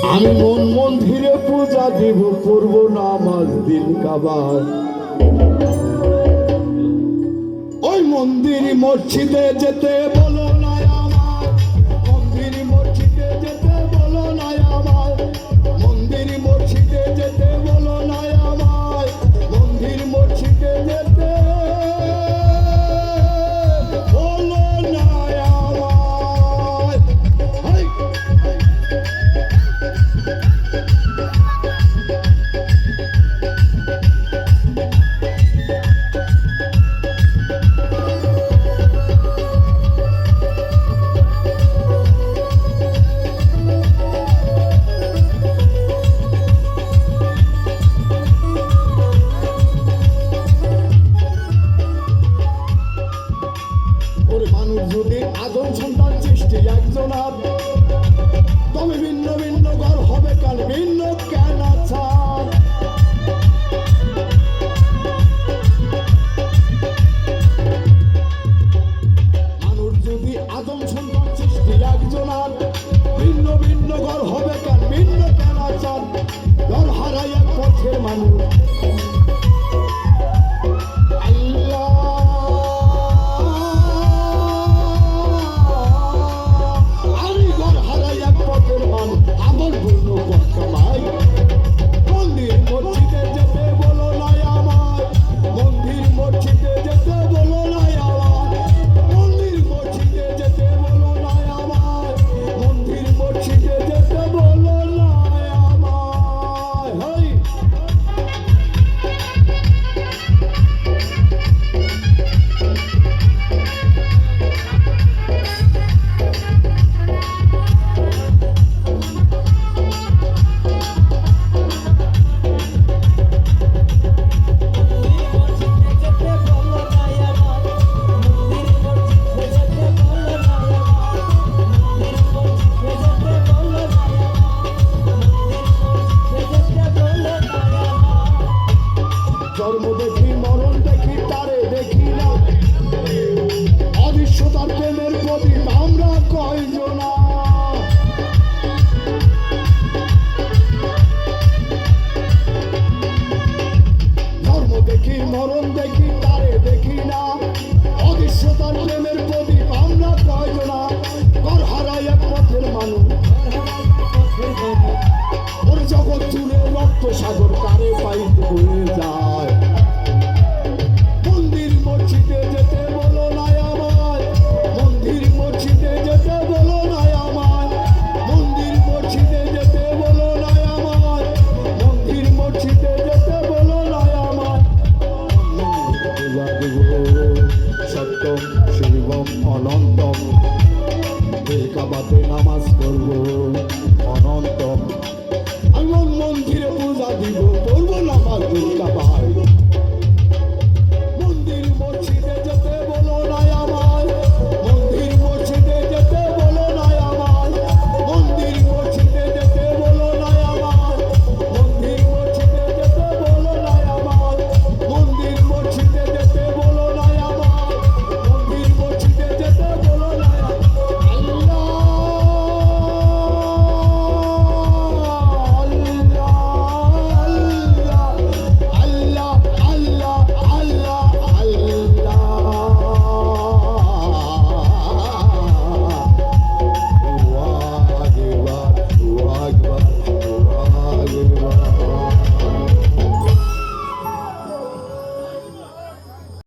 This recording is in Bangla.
আমি মন মন্দিরে পূজা দিব, করব নামাজ দিন কাবার। ওই মন্দির মসজিদে যেতে বলো না আমার, মন্দির মসজিদে যেতে বলো না আমার, মন্দির মসজিদে যেতে বলো না আমার, মন্দির মসজিদে যেতে বলো না আমার। মানুষ যদি আদম সন্তান সৃষ্টি একজন, তবে ভিন্ন ভিন্ন ঘর হবে কাল, ভিন্ন কেন ছাড়। মানুষ যদি আদম সন্তান সৃষ্টি একজন, ভিন্ন ভিন্ন ঘর হবে কাল, ভিন্ন কেন ছাড়। ঘর হারাই এক পথের মানুষ, জন্ম দেখি মরণ দেখি তারে দেখি না, অদৃশ্যতার প্রেমের প্রদীপ আমরা কয়জনা। জন্ম দেখি মরণ দেখি তারে দেখি না, অদৃশ্যতার প্রেমের প্রদীপ আমরা কয়জনা। ঘর হারাই এক পথের মানুষ, ওর জগৎ জুড়ে রক্ত সাগর কারে পাইতে হয়ে যায়। মন্দির মসজিদে যেতে বলো না আমার, মন্দির মসজিদে যেতে বলো না আমার, মন্দির মসজিদে যেতে বলো না আমার, মন্দির মসজিদে যেতে বলো না আমার। সত্যম শিবম অনন্তম, কাবাতে নামাজ পড়বো অনন্তম। আমি মন্দিরে পূজা দিব, করবো নামাজ দিন কাবা।